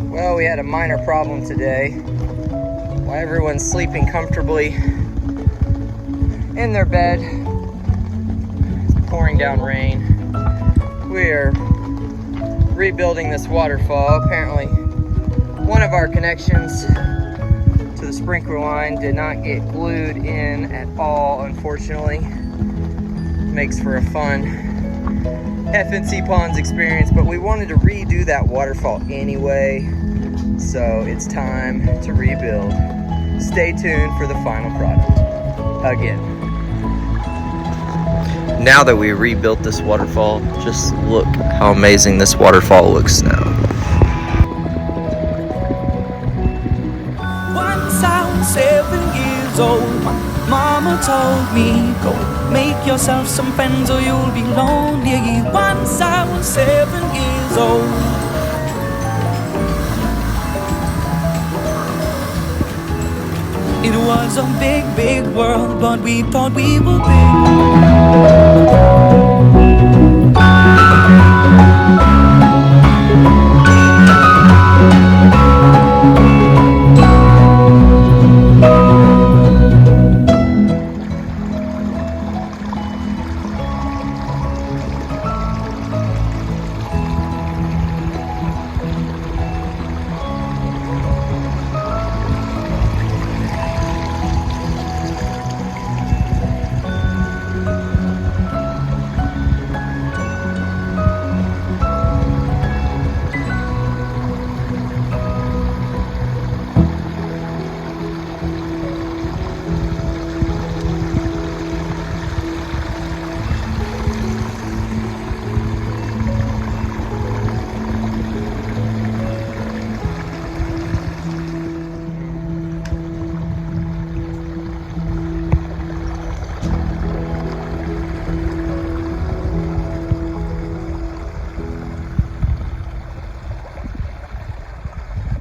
Well, we had a minor problem today. While everyone's sleeping comfortably in their bed, it's pouring down rain. We're rebuilding this waterfall. Apparently, one of our connections to the sprinkler line did not get glued in at all, unfortunately. Makes for a fun FncPonds experience, but we wanted to redo that waterfall anyway, so it's time to rebuild. Stay tuned for the final product again. Now that we rebuilt this waterfall, just look how amazing this waterfall looks now. Once I was 7 years old, my mama told me, go make yourself some friends or you'll be lonely. Once I was 7 years old. It was a big, big world, but we thought we were big.